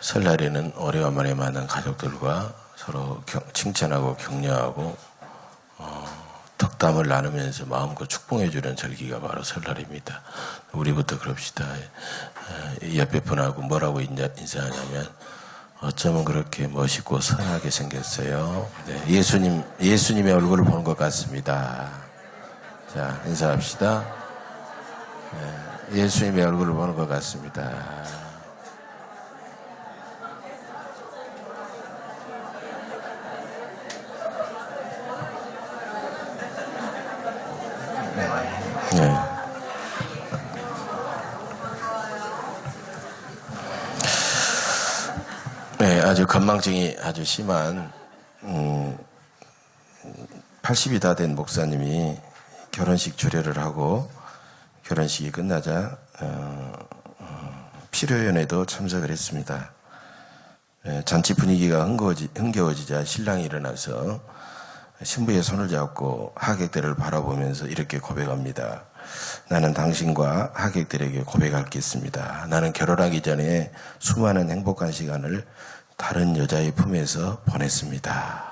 설날에는 오래간만에 만난 가족들과 서로 칭찬하고 격려하고 덕담을 나누면서 마음껏 축복해주는 절기가 바로 설날입니다. 우리부터 그럽시다. 옆에 분하고 뭐라고 인사하냐면 어쩌면 그렇게 멋있고 선하게 생겼어요. 네, 예수님의 얼굴을 보는 것 같습니다. 자, 인사합시다. 네, 예수님의 얼굴을 보는 것 같습니다. 네. 네, 아주 건망증이 아주 심한 80이 다 된 목사님이 결혼식 주례를 하고 결혼식이 끝나자 피로연에도 참석을 했습니다. 잔치 분위기가 흥겨워지자 신랑이 일어나서 신부의 손을 잡고 하객들을 바라보면서 이렇게 고백합니다. 나는 당신과 하객들에게 고백할 게 있습니다. 나는 결혼하기 전에 수많은 행복한 시간을 다른 여자의 품에서 보냈습니다.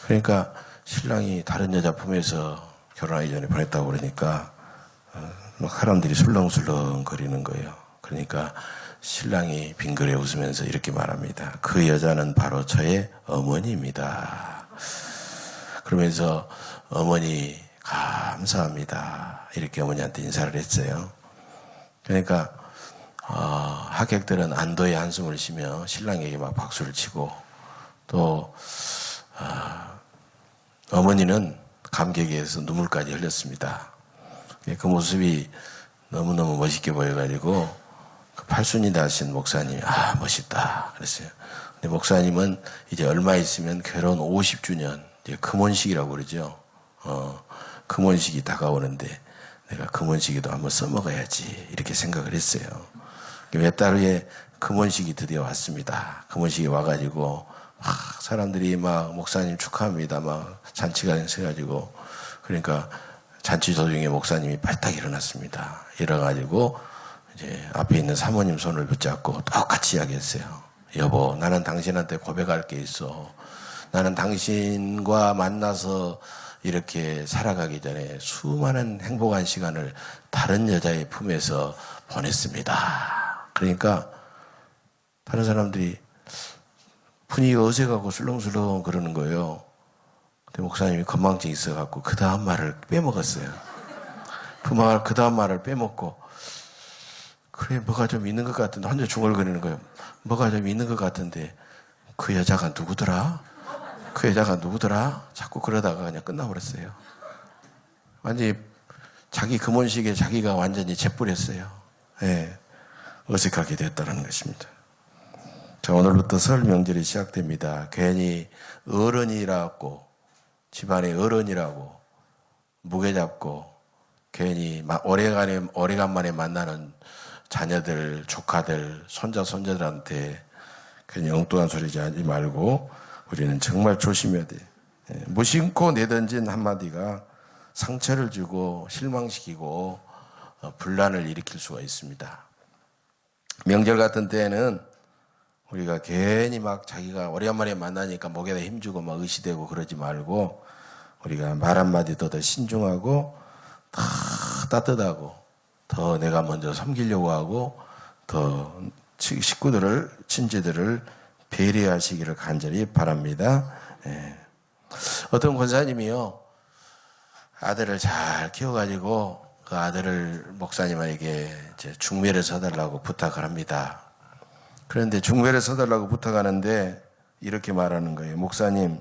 그러니까 신랑이 다른 여자 품에서 결혼하기 전에 보냈다고 그러니까 사람들이 술렁술렁 거리는 거예요. 그러니까 신랑이 빙그레 웃으면서 이렇게 말합니다. 그 여자는 바로 저의 어머니입니다. 그러면서 어머니 감사합니다. 이렇게 어머니한테 인사를 했어요. 그러니까 하객들은 안도의 한숨을 쉬며 신랑에게 막 박수를 치고 또 어머니는 감격에 의해서 눈물까지 흘렸습니다. 그 모습이 너무너무 멋있게 보여가지고 그 팔순이 다신 목사님이 멋있다 그랬어요. 근데 목사님은 이제 얼마 있으면 결혼 50주년 이제 금혼식이라고 그러죠. 금혼식이 다가오는데 내가 금혼식에도 한번 써먹어야지 이렇게 생각을 했어요. 몇 달 후에 금혼식이 드디어 왔습니다. 금혼식이 와가지고 사람들이 막 목사님 축하합니다 막 잔치가 있어가지고 그러니까 잔치 도중에 목사님이 발딱 일어났습니다. 일어나가지고 이제 앞에 있는 사모님 손을 붙잡고 똑같이 이야기했어요. 여보, 나는 당신한테 고백할 게 있어. 나는 당신과 만나서 이렇게 살아가기 전에 수많은 행복한 시간을 다른 여자의 품에서 보냈습니다. 그러니까 다른 사람들이 분위기가 어색하고 술렁술렁 그러는 거예요. 근데 목사님이 건망증이 있어갖고 그 다음 말을 빼먹었어요. 그 다음 말을 빼먹고 그래 뭐가 좀 있는 것 같은데 혼자 중얼거리는 거예요. 뭐가 좀 있는 것 같은데 그 여자가 누구더라? 그 여자가 누구더라? 자꾸 그러다가 그냥 끝나버렸어요. 완전히 자기 금혼식에 자기가 완전히 재뿌렸어요. 예, 어색하게 됐다는 것입니다. 자, 오늘부터 설 명절이 시작됩니다. 괜히 어른이라고 집안의 어른이라고 무게 잡고 괜히 오래간만에 만나는 자녀들, 조카들, 손자들한테 괜히 엉뚱한 소리 하지 말고 우리는 정말 조심해야 돼. 무심코 내던진 한마디가 상처를 주고 실망시키고 분란을 일으킬 수가 있습니다. 명절 같은 때에는 우리가 괜히 막 자기가 오래간만에 만나니까 목에다 힘주고 막 의시되고 그러지 말고 우리가 말 한마디도 더 신중하고 더 따뜻하고 더 내가 먼저 섬기려고 하고 더 식구들을 친지들을 배려하시기를 간절히 바랍니다. 어떤 권사님이요 아들을 잘 키워가지고 그 아들을 목사님에게 이제 중매를 서달라고 부탁을 합니다. 그런데 중매를 서달라고 부탁하는데 이렇게 말하는 거예요. 목사님,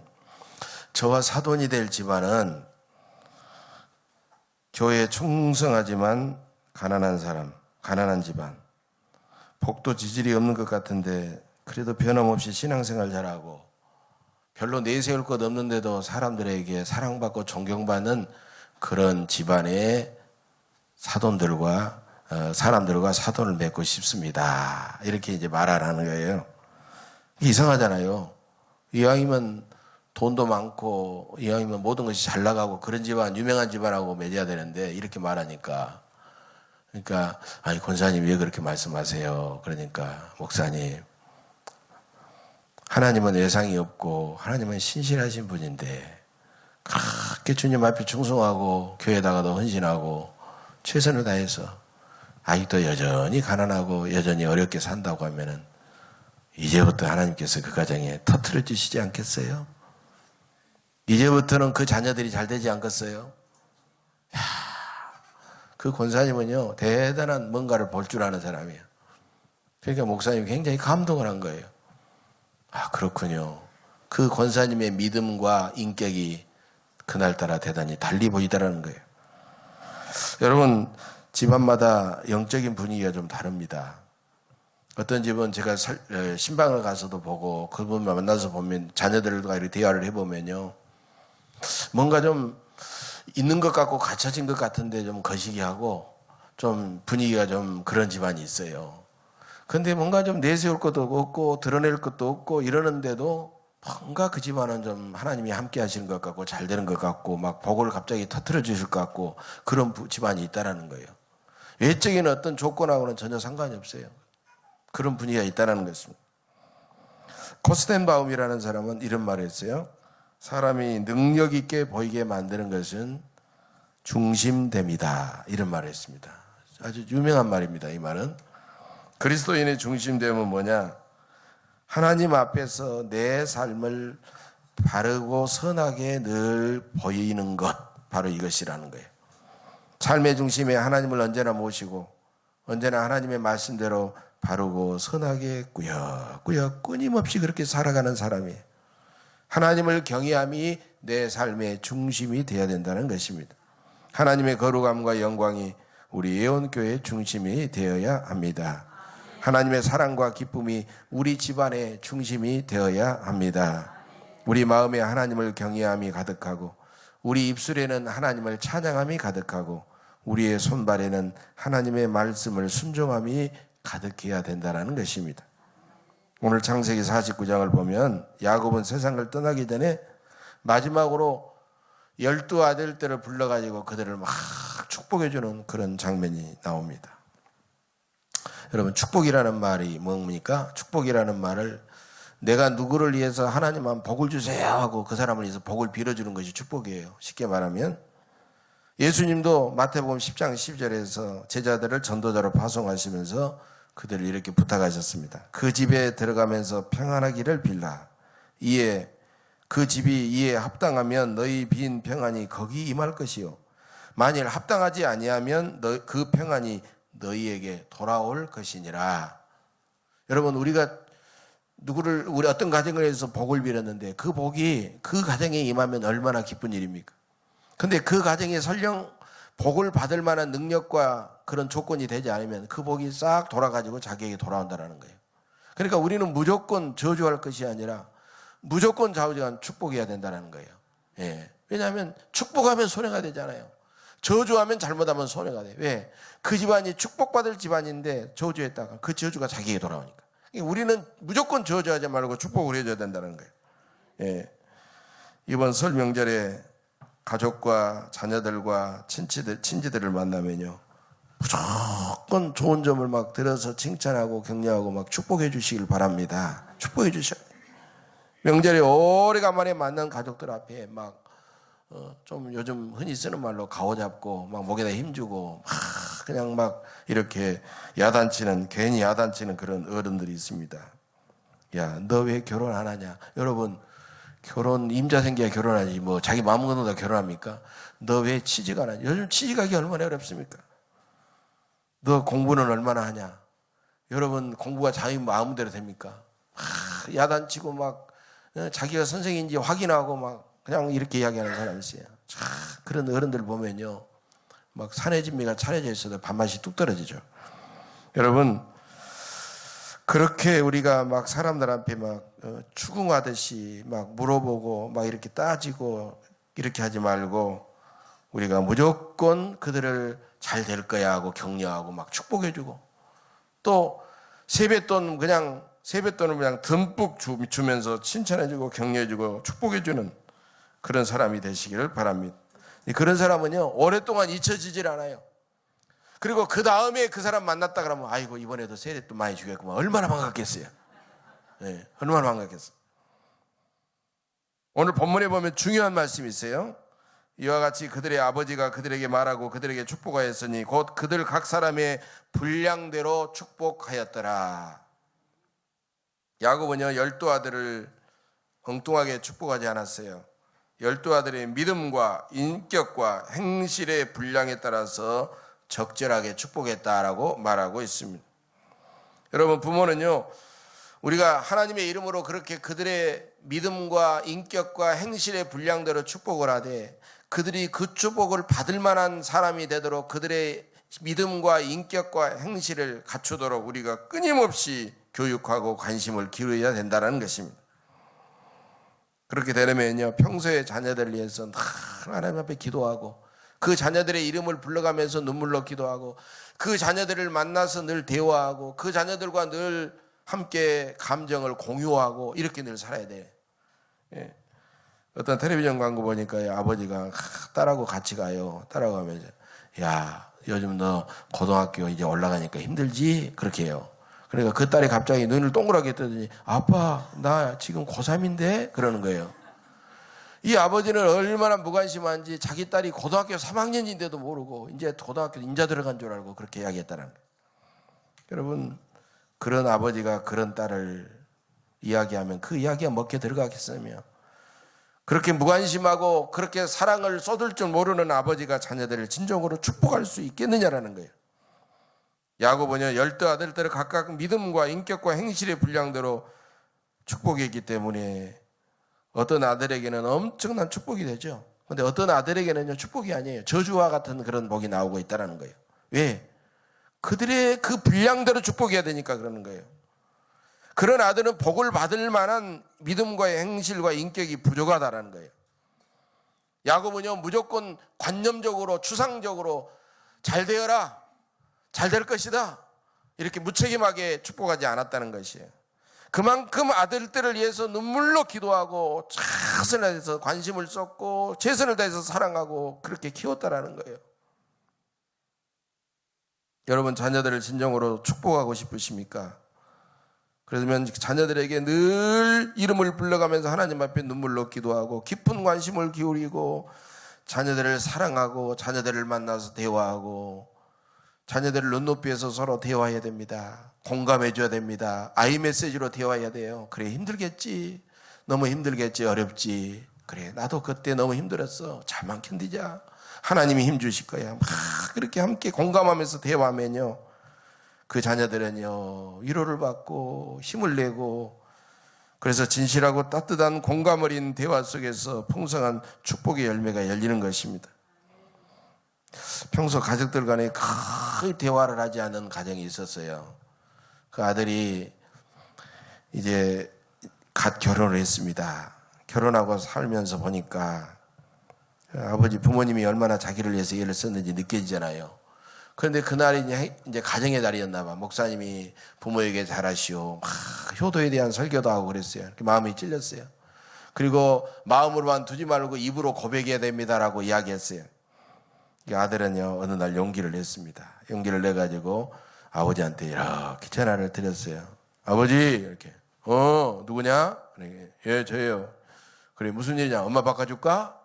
저와 사돈이 될 집안은 교회에 충성하지만 가난한 집안, 복도 지질이 없는 것 같은데 그래도 변함없이 신앙생활 잘하고 별로 내세울 것 없는데도 사람들에게 사랑받고 존경받는 그런 집안의 사돈들과 사람들과 사돈을 맺고 싶습니다. 이렇게 이제 말하라는 거예요. 이상하잖아요. 이왕이면 돈도 많고 이왕이면 모든 것이 잘 나가고 그런 집안, 유명한 집안하고 맺어야 되는데 이렇게 말하니까 그러니까 아니 권사님 왜 그렇게 말씀하세요? 그러니까 목사님 하나님은 외상이 없고 하나님은 신실하신 분인데 그렇게 주님 앞에 충성하고 교회에다가도 헌신하고 최선을 다해서 아직도 여전히 가난하고 여전히 어렵게 산다고 하면은 이제부터 하나님께서 그 가정에 터트려 주시지 않겠어요? 이제부터는 그 자녀들이 잘 되지 않겠어요? 야, 그 권사님은요 대단한 뭔가를 볼 줄 아는 사람이에요. 그러니까 목사님이 굉장히 감동을 한 거예요. 아, 그렇군요. 그 권사님의 믿음과 인격이 그날따라 대단히 달리 보이더라는 거예요. 여러분, 집안마다 영적인 분위기가 좀 다릅니다. 어떤 집은 제가 신방을 가서도 보고 그분만 만나서 보면 자녀들과 이렇게 대화를 해보면요, 뭔가 좀 있는 것 같고 갖춰진 것 같은데 좀 거시기하고 좀 분위기가 좀 그런 집안이 있어요. 근데 뭔가 좀 내세울 것도 없고 드러낼 것도 없고 이러는데도 뭔가 그 집안은 좀 하나님이 함께 하시는 것 같고 잘 되는 것 같고 막 복을 갑자기 터뜨려 주실 것 같고 그런 집안이 있다라는 거예요. 외적인 어떤 조건하고는 전혀 상관이 없어요. 그런 분위기가 있다는 것입니다. 코스텐바움이라는 사람은 이런 말을 했어요. 사람이 능력 있게 보이게 만드는 것은 중심됨이다. 이런 말을 했습니다. 아주 유명한 말입니다. 이 말은. 그리스도인의 중심됨은 뭐냐? 하나님 앞에서 내 삶을 바르고 선하게 늘 보이는 것, 바로 이것이라는 거예요. 삶의 중심에 하나님을 언제나 모시고 언제나 하나님의 말씀대로 바르고 선하게 꾸역꾸역 끊임없이 그렇게 살아가는 사람이에요. 하나님을 경외함이 내 삶의 중심이 되어야 된다는 것입니다. 하나님의 거룩함과 영광이 우리 예언교회의 중심이 되어야 합니다. 하나님의 사랑과 기쁨이 우리 집안의 중심이 되어야 합니다. 우리 마음에 하나님을 경외함이 가득하고 우리 입술에는 하나님을 찬양함이 가득하고 우리의 손발에는 하나님의 말씀을 순종함이 가득해야 된다는 것입니다. 오늘 창세기 49장을 보면 야곱은 세상을 떠나기 전에 마지막으로 12아들들을 불러가지고 그들을 막 축복해주는 그런 장면이 나옵니다. 여러분, 축복이라는 말이 뭡니까? 축복이라는 말을 내가 누구를 위해서 하나님만 복을 주세요 하고 그 사람을 위해서 복을 빌어주는 것이 축복이에요. 쉽게 말하면 예수님도 마태복음 10장 10절에서 제자들을 전도자로 파송하시면서 그들을 이렇게 부탁하셨습니다. 그 집에 들어가면서 평안하기를 빌라. 이에 그 집이 이에 합당하면 너희 빈 평안이 거기 임할 것이요 만일 합당하지 아니하면 그 평안이 너희에게 돌아올 것이니라. 여러분, 우리가 우리 어떤 가정을 위해서 복을 빌었는데 그 복이 그 가정에 임하면 얼마나 기쁜 일입니까? 근데 그 가정이 설령 복을 받을 만한 능력과 그런 조건이 되지 않으면 그 복이 싹 돌아가지고 자기에게 돌아온다는 거예요. 그러니까 우리는 무조건 저주할 것이 아니라 무조건 좌우지간 축복해야 된다는 거예요. 예. 왜냐하면 축복하면 손해가 되잖아요. 저주하면 잘못하면 손해가 돼요. 왜? 그 집안이 축복받을 집안인데 저주했다가 그 저주가 자기에게 돌아오니까. 우리는 무조건 저주하지 말고 축복을 해줘야 된다는 거예요. 예. 이번 설 명절에 가족과 자녀들과 친지들을 만나면요, 무조건 좋은 점을 막 들어서 칭찬하고 격려하고 막 축복해 주시길 바랍니다. 축복해 주셔요. 명절에 오래간만에 만난 가족들 앞에 막 좀 요즘 흔히 쓰는 말로 가오 잡고 막 목에다 힘주고 막 그냥 막 이렇게 괜히 야단치는 그런 어른들이 있습니다. 야, 너 왜 결혼 안 하냐? 여러분, 결혼 임자 생겨야 결혼하지 뭐 자기 마음먹는 다 결혼합니까? 너 왜 취직 안 하냐? 요즘 취직하기 얼마나 어렵습니까? 너 공부는 얼마나 하냐? 여러분, 공부가 자기 마음대로 됩니까? 야단치고 막 자기가 선생인지 확인하고 막 그냥 이렇게 이야기하는 사람이 있어요. 그런 어른들 보면요, 막 산의 진미가 차려져 있어도 밥맛이 뚝 떨어지죠. 여러분, 그렇게 우리가 막 사람들 앞에 막 추궁하듯이 막 물어보고 막 이렇게 따지고 이렇게 하지 말고 우리가 무조건 그들을 잘 될 거야 하고 격려하고 막 축복해주고 또 세뱃돈을 그냥 듬뿍 주면서 칭찬해주고 격려해주고 축복해주는 그런 사람이 되시기를 바랍니다. 그런 사람은요, 오랫동안 잊혀지질 않아요. 그리고 그 다음에 그 사람 만났다 그러면 아이고 이번에도 세뱃돈 많이 주겠구만. 얼마나 반갑겠어요. 네, 얼마나 반갑겠어요. 오늘 본문에 보면 중요한 말씀이 있어요. 이와 같이 그들의 아버지가 그들에게 말하고 그들에게 축복하였으니 곧 그들 각 사람의 분량대로 축복하였더라. 야곱은요 12 아들을 엉뚱하게 축복하지 않았어요. 12 아들의 믿음과 인격과 행실의 분량에 따라서 적절하게 축복했다라고 말하고 있습니다. 여러분, 부모는요 우리가 하나님의 이름으로 그렇게 그들의 믿음과 인격과 행실의 분량대로 축복을 하되 그들이 그 축복을 받을 만한 사람이 되도록 그들의 믿음과 인격과 행실을 갖추도록 우리가 끊임없이 교육하고 관심을 기울여야 된다는 것입니다. 그렇게 되려면요 평소에 자녀들을 위해서 하나님 앞에 기도하고 그 자녀들의 이름을 불러가면서 눈물로 기도하고 그 자녀들을 만나서 늘 대화하고 그 자녀들과 늘 함께 감정을 공유하고 이렇게 늘 살아야 돼. 예. 어떤 텔레비전 광고 보니까 아버지가 딸하고 같이 가요. 딸하고 가면서 야 요즘 너 고등학교 이제 올라가니까 힘들지? 그렇게 해요. 그러니까 그 딸이 갑자기 눈을 동그랗게 뜨더니 아빠 나 지금 고3인데? 그러는 거예요. 이 아버지는 얼마나 무관심한지 자기 딸이 고등학교 3학년인데도 모르고 이제 고등학교 인자 들어간 줄 알고 그렇게 이야기했다는 거예요. 여러분 그런 아버지가 그런 딸을 이야기하면 그 이야기가 먹혀 들어가겠으며 그렇게 무관심하고 그렇게 사랑을 쏟을 줄 모르는 아버지가 자녀들을 진정으로 축복할 수 있겠느냐라는 거예요. 야곱은요 12 아들들을 각각 믿음과 인격과 행실의 분량대로 축복했기 때문에 어떤 아들에게는 엄청난 축복이 되죠. 그런데 어떤 아들에게는요 축복이 아니에요. 저주와 같은 그런 복이 나오고 있다는 거예요. 왜? 그들의 그 분량대로 축복해야 되니까 그러는 거예요. 그런 아들은 복을 받을 만한 믿음과 행실과 인격이 부족하다는 거예요. 야곱은요 무조건 관념적으로 추상적으로 잘 되어라, 잘 될 것이다 이렇게 무책임하게 축복하지 않았다는 것이에요. 그만큼 아들들을 위해서 눈물로 기도하고 최선을 다해서 관심을 쏟고 최선을 다해서 사랑하고 그렇게 키웠다라는 거예요. 여러분 자녀들을 진정으로 축복하고 싶으십니까? 그러면 자녀들에게 늘 이름을 불러가면서 하나님 앞에 눈물로 기도하고 깊은 관심을 기울이고 자녀들을 사랑하고 자녀들을 만나서 대화하고 자녀들을 눈높이에서 서로 대화해야 됩니다. 공감해 줘야 됩니다. 아이 메시지로 대화해야 돼요. 그래 힘들겠지. 너무 힘들겠지. 어렵지. 그래 나도 그때 너무 힘들었어. 잘만 견디자. 하나님이 힘 주실 거야. 막 그렇게 함께 공감하면서 대화하면요 그 자녀들은요 위로를 받고 힘을 내고 그래서 진실하고 따뜻한 공감 어린 대화 속에서 풍성한 축복의 열매가 열리는 것입니다. 평소 가족들 간에 거의 대화를 하지 않은 가정이 있었어요. 그 아들이 이제 갓 결혼을 했습니다. 결혼하고 살면서 보니까 아버지 부모님이 얼마나 자기를 위해서 애를 썼는지 느껴지잖아요. 그런데 그날이 이제 가정의 날이었나 봐. 목사님이 부모에게 잘하시오. 효도에 대한 설교도 하고 그랬어요. 마음이 찔렸어요. 그리고 마음으로만 두지 말고 입으로 고백해야 됩니다라고 이야기했어요. 아들은요 어느 날 용기를 냈습니다. 용기를 내가지고 아버지한테 이렇게 전화를 드렸어요. 아버지 이렇게 누구냐? 예 저예요. 그래 무슨 일이냐? 엄마 바꿔줄까?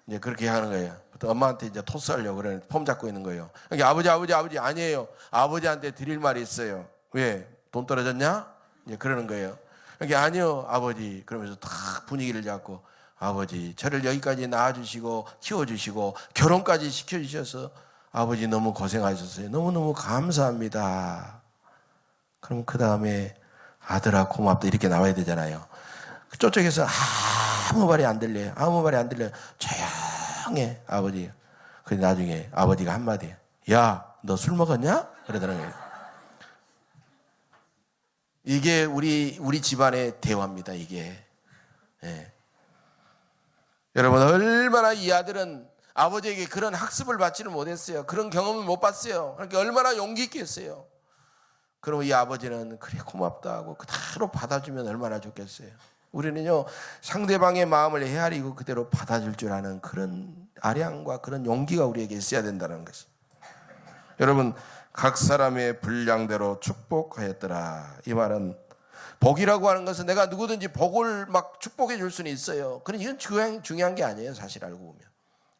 이제 그렇게 하는 거예요. 또 엄마한테 이제 토스하려고 그래 폼 잡고 있는 거예요. 그러니까 아버지 아니에요. 아버지한테 드릴 말이 있어요. 왜? 돈 떨어졌냐? 이제 그러는 거예요. 그러니까 아니요 아버지 그러면서 탁 분위기를 잡고 아버지 저를 여기까지 낳아주시고 키워주시고 결혼까지 시켜주셔서 아버지 너무 고생하셨어요. 너무너무 감사합니다. 그럼 그 다음에 아들아 고맙다 이렇게 나와야 되잖아요. 저쪽에서 아무 말이 안 들려요. 아무 말이 안 들려요. 조용해 아버지. 그래 나중에 아버지가 한마디 야 너 술 먹었냐? 그러더라는 거예요. 이게 우리 집안의 대화입니다. 이게 예. 여러분 얼마나 이 아들은 아버지에게 그런 학습을 받지는 못했어요. 그런 경험을 못 봤어요. 그러니까 얼마나 용기 있게 했어요. 그럼 이 아버지는 그래 고맙다 하고 그대로 받아주면 얼마나 좋겠어요. 우리는요 상대방의 마음을 헤아리고 그대로 받아줄 줄 아는 그런 아량과 그런 용기가 우리에게 있어야 된다는 것이. 여러분 각 사람의 분량대로 축복하였더라. 이 말은 복이라고 하는 것은 내가 누구든지 복을 막 축복해 줄 수는 있어요. 그런데 이건 중요한 게 아니에요. 사실 알고 보면.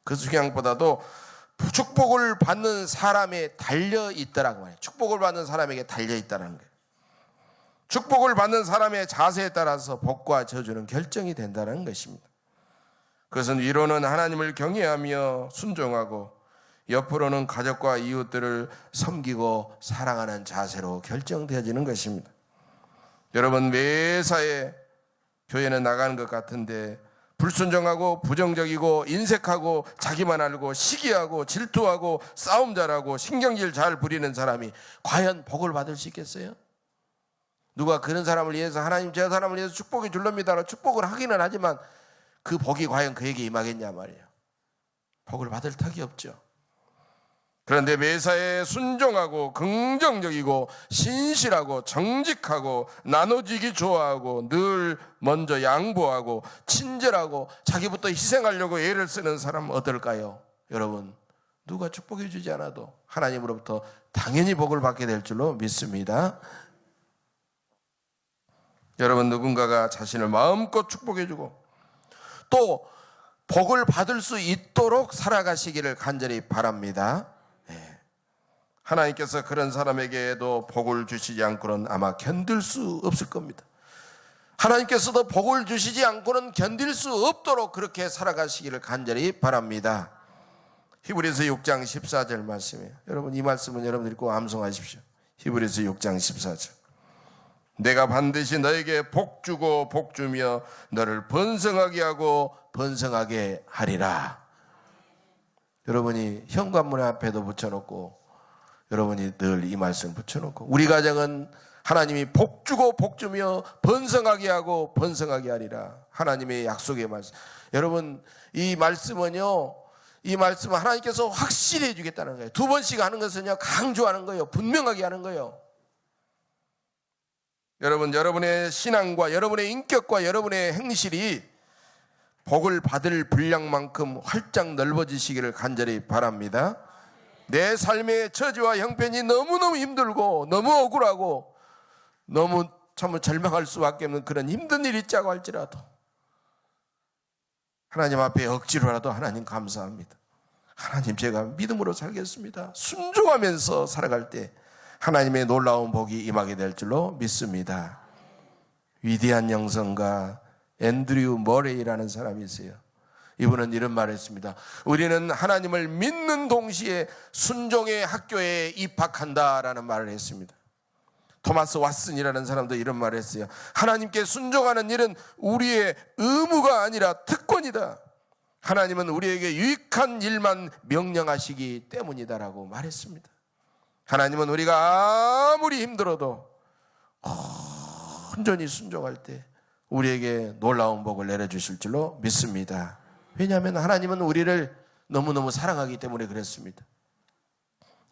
그 중요한 것보다도 축복을 받는 사람에 달려 있다라고 말해요. 축복을 받는 사람에게 달려 있다는 거예요. 축복을 받는 사람의 자세에 따라서 복과 저주는 결정이 된다는 것입니다. 그것은 위로는 하나님을 경외하며 순종하고 옆으로는 가족과 이웃들을 섬기고 사랑하는 자세로 결정되어지는 것입니다. 여러분, 매사에 교회는 나가는 것 같은데 불순종하고 부정적이고 인색하고 자기만 알고 시기하고 질투하고 싸움 잘하고 신경질 잘 부리는 사람이 과연 복을 받을 수 있겠어요? 누가 그런 사람을 위해서 하나님 저 사람을 위해서 축복해 줄랍니다. 축복을 하기는 하지만 그 복이 과연 그에게 임하겠냐 말이에요. 복을 받을 턱이 없죠. 그런데 매사에 순종하고 긍정적이고 신실하고 정직하고 나눠주기 좋아하고 늘 먼저 양보하고 친절하고 자기부터 희생하려고 애를 쓰는 사람 어떨까요? 여러분, 누가 축복해 주지 않아도 하나님으로부터 당연히 복을 받게 될 줄로 믿습니다. 여러분, 누군가가 자신을 마음껏 축복해 주고 또 복을 받을 수 있도록 살아가시기를 간절히 바랍니다. 하나님께서 그런 사람에게도 복을 주시지 않고는 아마 견딜 수 없을 겁니다. 하나님께서도 복을 주시지 않고는 견딜 수 없도록 그렇게 살아가시기를 간절히 바랍니다. 히브리서 6장 14절 말씀이에요. 여러분, 이 말씀은 여러분들이 꼭 암송하십시오. 히브리서 6장 14절. 내가 반드시 너에게 복 주고 복 주며 너를 번성하게 하고 번성하게 하리라. 여러분이 현관문 앞에도 붙여놓고 여러분이 늘 이 말씀 붙여놓고 우리 가정은 하나님이 복 주고 복 주며 번성하게 하고 번성하게 하리라. 하나님의 약속의 말씀. 여러분, 이 말씀은요, 이 말씀은 하나님께서 확실히 해주겠다는 거예요. 두 번씩 하는 것은요, 강조하는 거예요. 분명하게 하는 거예요. 여러분, 여러분의 신앙과 여러분의 인격과 여러분의 행실이 복을 받을 분량만큼 활짝 넓어지시기를 간절히 바랍니다. 내 삶의 처지와 형편이 너무너무 힘들고 너무 억울하고 너무 참 절망할 수밖에 없는 그런 힘든 일이 있자고 할지라도 하나님 앞에 억지로라도 하나님 감사합니다. 하나님, 제가 믿음으로 살겠습니다. 순종하면서 살아갈 때 하나님의 놀라운 복이 임하게 될 줄로 믿습니다. 위대한 영성가 앤드류 머레이라는 사람이 있어요. 이분은 이런 말을 했습니다. 우리는 하나님을 믿는 동시에 순종의 학교에 입학한다라는 말을 했습니다. 토마스 왓슨이라는 사람도 이런 말을 했어요. 하나님께 순종하는 일은 우리의 의무가 아니라 특권이다. 하나님은 우리에게 유익한 일만 명령하시기 때문이다라고 말했습니다. 하나님은 우리가 아무리 힘들어도 온전히 순종할 때 우리에게 놀라운 복을 내려주실 줄로 믿습니다. 왜냐하면 하나님은 우리를 너무너무 사랑하기 때문에 그랬습니다.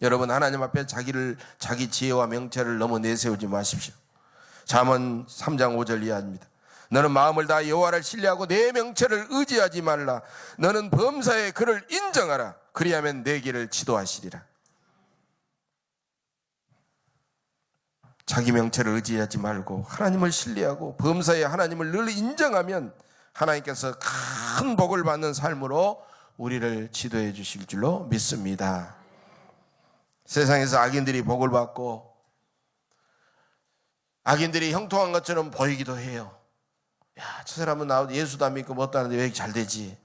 여러분, 하나님 앞에 자기 지혜와 명철을 너무 내세우지 마십시오. 잠언 3장 5절 이하입니다. 너는 마음을 다해 여호와를 신뢰하고 내 명철을 의지하지 말라. 너는 범사에 그를 인정하라. 그리하면 내 길을 지도하시리라. 자기 명철을 의지하지 말고 하나님을 신뢰하고 범사에 하나님을 늘 인정하면 하나님께서 큰 복을 받는 삶으로 우리를 지도해 주실 줄로 믿습니다. 세상에서 악인들이 복을 받고 악인들이 형통한 것처럼 보이기도 해요. 야, 저 사람은 나도 예수도 안 믿고 뭣도 안 하는데 왜 이렇게 잘 되지?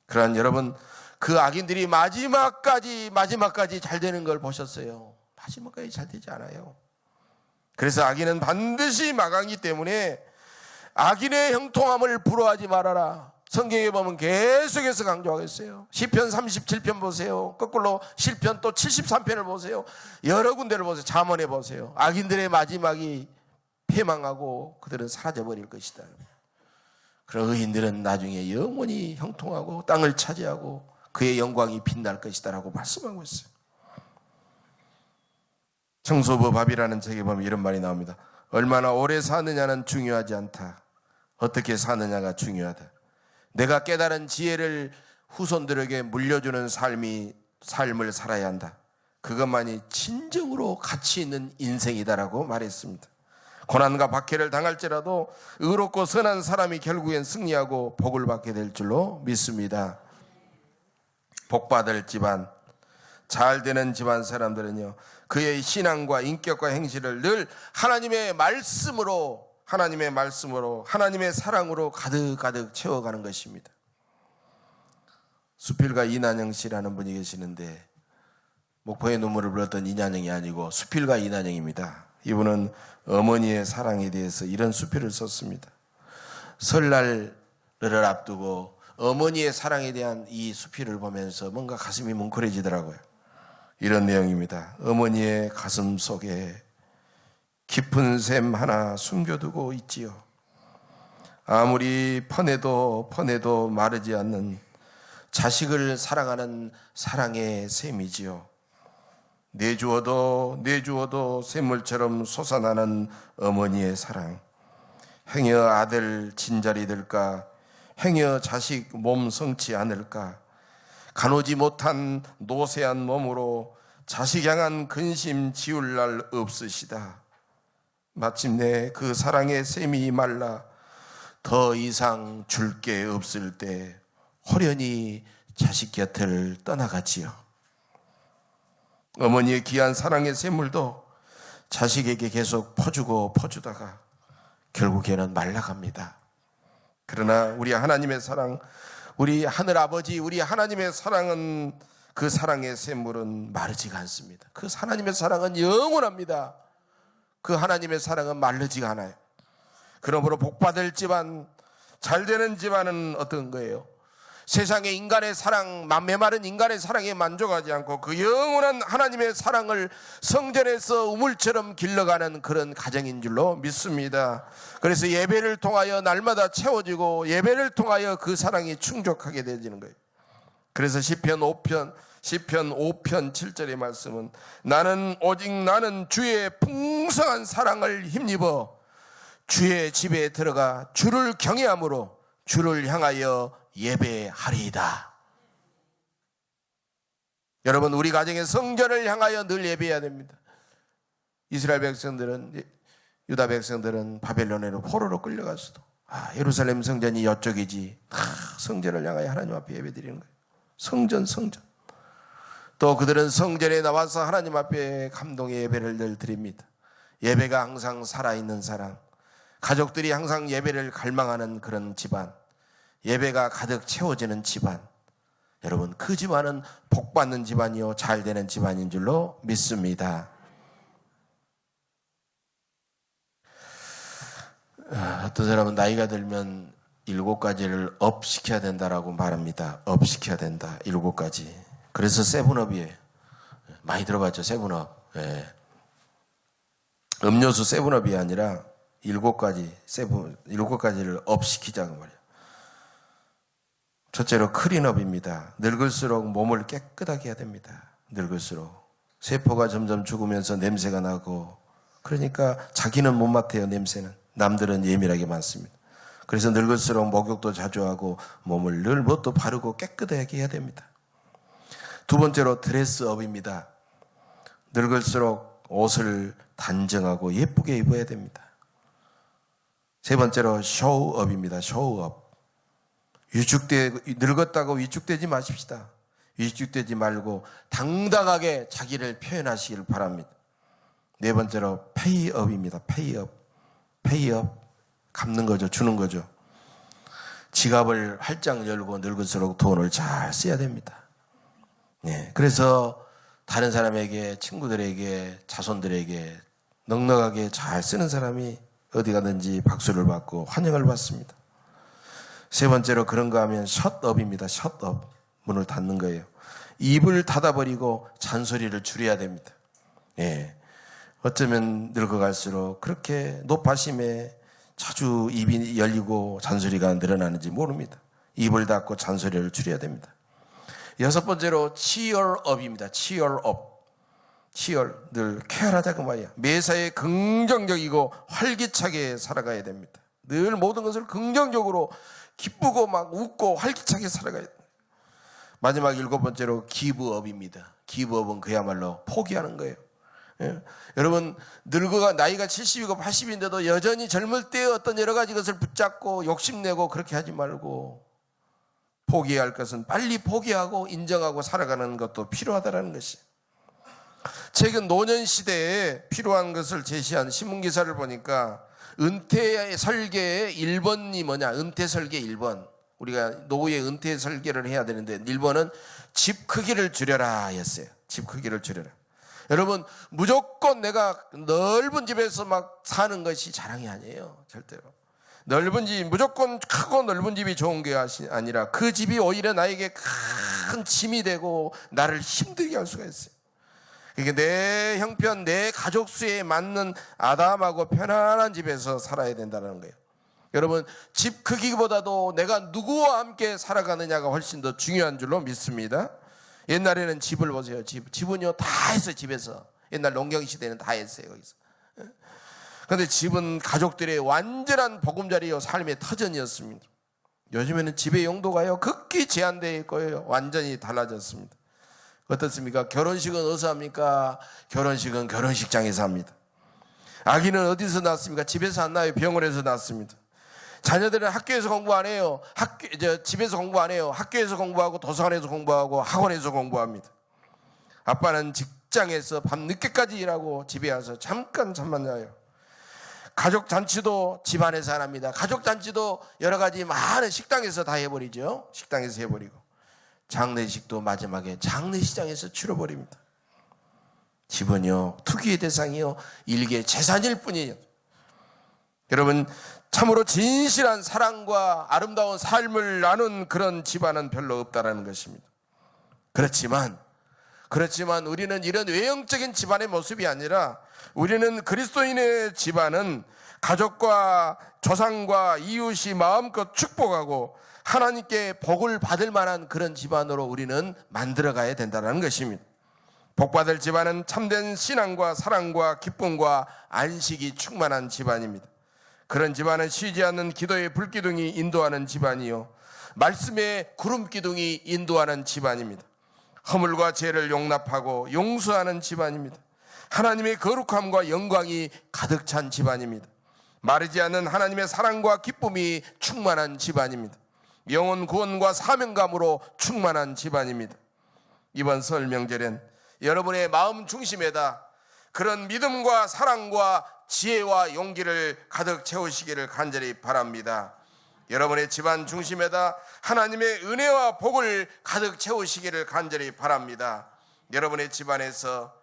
그러나 여러분, 그 악인들이 마지막까지 잘 되는 걸 보셨어요? 마지막까지 잘 되지 않아요. 그래서 악인은 반드시 망하기 때문에 악인의 형통함을 부러워하지 말아라. 성경에 보면 계속해서 강조하겠어요. 시편 37편 보세요. 거꾸로 시편 또 73편을 보세요. 여러 군데를 보세요. 잠언에 보세요. 악인들의 마지막이 패망하고 그들은 사라져버릴 것이다. 그런 의인들은 나중에 영원히 형통하고 땅을 차지하고 그의 영광이 빛날 것이다 라고 말씀하고 있어요. 청소부 밥이라는 책에 보면 이런 말이 나옵니다. 얼마나 오래 사느냐는 중요하지 않다. 어떻게 사느냐가 중요하다. 내가 깨달은 지혜를 후손들에게 물려주는 삶을 살아야 한다. 그것만이 진정으로 가치 있는 인생이다라고 말했습니다. 고난과 박해를 당할지라도 의롭고 선한 사람이 결국엔 승리하고 복을 받게 될 줄로 믿습니다. 복받을 집안, 잘 되는 집안 사람들은요, 그의 신앙과 인격과 행실을 늘 하나님의 말씀으로, 하나님의 사랑으로 가득가득 채워가는 것입니다. 수필가 이난영 씨라는 분이 계시는데, 목포의 눈물을 불렀던 이난영이 아니고 수필가 이난영입니다. 이분은 어머니의 사랑에 대해서 이런 수필을 썼습니다. 설날을 앞두고 어머니의 사랑에 대한 이 수필을 보면서 뭔가 가슴이 뭉클해지더라고요. 이런 내용입니다. 어머니의 가슴 속에 깊은 샘 하나 숨겨두고 있지요. 아무리 퍼내도 마르지 않는 자식을 사랑하는 사랑의 샘이지요. 내주어도 샘물처럼 솟아나는 어머니의 사랑. 행여 아들 진자리 들까, 행여 자식 몸 성치 않을까, 가누지 못한 노쇠한 몸으로 자식 향한 근심 지울 날 없으시다. 마침내 그 사랑의 샘이 말라 더 이상 줄 게 없을 때 호련히 자식 곁을 떠나갔지요. 어머니의 귀한 사랑의 샘물도 자식에게 계속 퍼주다가 결국에는 말라갑니다. 그러나 우리 하나님의 사랑, 우리 하늘아버지, 우리 하나님의 사랑은, 그 사랑의 샘물은 마르지가 않습니다. 그 하나님의 사랑은 영원합니다. 그 하나님의 사랑은 마르지가 않아요. 그러므로 복받을 집안, 잘되는 집안은 어떤 거예요? 세상의 인간의 사랑, 메마른 인간의 사랑에 만족하지 않고 그 영원한 하나님의 사랑을 성전에서 우물처럼 길러가는 그런 가정인 줄로 믿습니다. 그래서 예배를 통하여 날마다 채워지고 예배를 통하여 그 사랑이 충족하게 되어지는 거예요. 그래서 시편 5편 7절의 말씀은 오직 나는 주의 풍성한 사랑을 힘입어 주의 집에 들어가 주를 경외함으로 주를 향하여 예배하리이다. 여러분, 우리 가정의 성전을 향하여 늘 예배해야 됩니다. 이스라엘 백성들은, 유다 백성들은 바벨론으로 포로로 끌려갈 수도, 예루살렘 성전이 이쪽이지, 성전을 향하여 하나님 앞에 예배드리는 거예요. 성전. 또 그들은 성전에 나와서 하나님 앞에 감동의 예배를 늘 드립니다. 예배가 항상 살아있는 사람, 가족들이 항상 예배를 갈망하는 그런 집안, 예배가 가득 채워지는 집안, 여러분, 그 집안은 복받는 집안이요 잘되는 집안인 줄로 믿습니다. 어떤 사람은 나이가 들면 7가지를 업시켜야 된다라고 말합니다. 업시켜야 된다, 7가지. 그래서 세븐업이에요. 많이 들어봤죠, 세븐업. 예. 음료수 세븐업이 아니라 7가지를 업시키자고 말이에요. 첫째로 클린업입니다. 늙을수록 몸을 깨끗하게 해야 됩니다. 늙을수록 세포가 점점 죽으면서 냄새가 나고, 그러니까 자기는 못 맡아요. 냄새는. 남들은 예민하게 맡습니다. 그래서 늙을수록 목욕도 자주 하고 몸을 늘 뭣도 바르고 깨끗하게 해야 됩니다. 두 번째로 드레스업입니다. 늙을수록 옷을 단정하고 예쁘게 입어야 됩니다. 세 번째로 쇼업입니다. 쇼업. 늙었다고 위축되지 마십시다. 위축되지 말고 당당하게 자기를 표현하시길 바랍니다. 네 번째로 페이업입니다. 페이업. 갚는 거죠. 주는 거죠. 지갑을 활짝 열고 늙을수록 돈을 잘 써야 됩니다. 네, 그래서 다른 사람에게, 친구들에게, 자손들에게 넉넉하게 잘 쓰는 사람이 어디 가든지 박수를 받고 환영을 받습니다. 세 번째로 그런가 하면 셧업입니다. 셧업. 문을 닫는 거예요. 입을 닫아버리고 잔소리를 줄여야 됩니다. 예. 어쩌면 늙어갈수록 그렇게 높아심에 자주 입이 열리고 잔소리가 늘어나는지 모릅니다. 입을 닫고 잔소리를 줄여야 됩니다. 여섯 번째로 치열업입니다. 치열업. 늘 쾌활하자 그 말이야. 매사에 긍정적이고 활기차게 살아가야 됩니다. 늘 모든 것을 긍정적으로 기쁘고 막 웃고 활기차게 살아가야 됩니다. 마지막 7번째로 기브업입니다. 기브업은 그야말로 포기하는 거예요. 예. 여러분 늙어가 나이가 70이고 80인데도 여전히 젊을 때 어떤 여러 가지 것을 붙잡고 욕심내고 그렇게 하지 말고 포기해야 할 것은 빨리 포기하고 인정하고 살아가는 것도 필요하다는 것이. 최근 노년 시대에 필요한 것을 제시한 신문기사를 보니까 은퇴 설계의 1번이 뭐냐, 은퇴 설계 1번. 우리가 노후에 은퇴 설계를 해야 되는데 1번은 집 크기를 줄여라 였어요. 집 크기를 줄여라. 여러분 무조건 내가 넓은 집에서 막 사는 것이 자랑이 아니에요. 절대로. 넓은 집, 무조건 크고 넓은 집이 좋은 게 아니라 그 집이 오히려 나에게 큰 짐이 되고 나를 힘들게 할 수가 있어요. 그러니까 내 형편, 내 가족 수에 맞는 아담하고 편안한 집에서 살아야 된다는 거예요. 여러분 집 크기보다도 내가 누구와 함께 살아가느냐가 훨씬 더 중요한 줄로 믿습니다. 옛날에는 집을 보세요. 집은요 다 했어요. 집에서. 옛날 농경시대는 다 했어요. 거기서. 그런데 집은 가족들의 완전한 보금자리요 삶의 터전이었습니다. 요즘에는 집의 용도가요 극히 제한되어 있고요 완전히 달라졌습니다. 어떻습니까? 결혼식은 어디서 합니까? 결혼식은 결혼식장에서 합니다. 아기는 어디서 낳습니까? 집에서 안 낳아요. 병원에서 낳습니다. 자녀들은 학교에서 공부 안 해요. 집에서 공부 안 해요. 학교에서 공부하고 도서관에서 공부하고 학원에서 공부합니다. 아빠는 직장에서 밤 늦게까지 일하고 집에 와서 잠깐만 자요. 가족 잔치도 집 안에서 안 합니다. 가족 잔치도 여러 가지 많은 식당에서 다 해버리죠. 식당에서 해버리고 장례식도 마지막에 장례식장에서 치러버립니다. 집은요 투기의 대상이요 일개 재산일 뿐이에요. 여러분 참으로 진실한 사랑과 아름다운 삶을 나눈 그런 집안은 별로 없다라는 것입니다. 그렇지만 우리는 이런 외형적인 집안의 모습이 아니라 우리는 그리스도인의 집안은 가족과 조상과 이웃이 마음껏 축복하고 하나님께 복을 받을 만한 그런 집안으로 우리는 만들어가야 된다는 것입니다. 복받을 집안은 참된 신앙과 사랑과 기쁨과 안식이 충만한 집안입니다. 그런 집안은 쉬지 않는 기도의 불기둥이 인도하는 집안이요 말씀의 구름기둥이 인도하는 집안입니다. 허물과 죄를 용납하고 용서하는 집안입니다. 하나님의 거룩함과 영광이 가득 찬 집안입니다. 마르지 않는 하나님의 사랑과 기쁨이 충만한 집안입니다. 영혼 구원과 사명감으로 충만한 집안입니다. 이번 설 명절엔 여러분의 마음 중심에다 그런 믿음과 사랑과 지혜와 용기를 가득 채우시기를 간절히 바랍니다. 여러분의 집안 중심에다 하나님의 은혜와 복을 가득 채우시기를 간절히 바랍니다. 여러분의 집안에서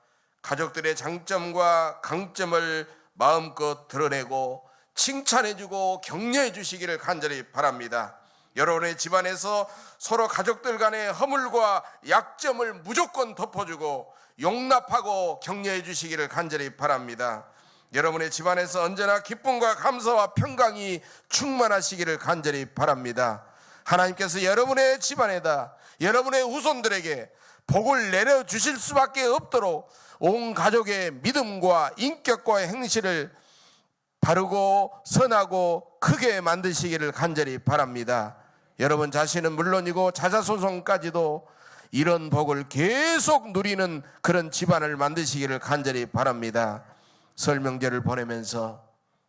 가족들의 장점과 강점을 마음껏 드러내고 칭찬해주고 격려해 주시기를 간절히 바랍니다. 여러분의 집안에서 서로 가족들 간의 허물과 약점을 무조건 덮어주고 용납하고 격려해 주시기를 간절히 바랍니다. 여러분의 집안에서 언제나 기쁨과 감사와 평강이 충만하시기를 간절히 바랍니다. 하나님께서 여러분의 집안에다 여러분의 후손들에게 복을 내려주실 수밖에 없도록 온 가족의 믿음과 인격과 행실을 바르고 선하고 크게 만드시기를 간절히 바랍니다. 여러분 자신은 물론이고 자자손손까지도 이런 복을 계속 누리는 그런 집안을 만드시기를 간절히 바랍니다. 설 명절을 보내면서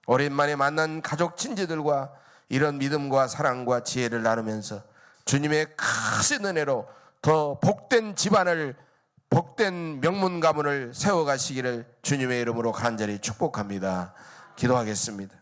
오랜만에 만난 가족 친지들과 이런 믿음과 사랑과 지혜를 나누면서 주님의 크신 은혜로 더 복된 집안을 복된 명문 가문을 세워가시기를 주님의 이름으로 간절히 축복합니다. 기도하겠습니다.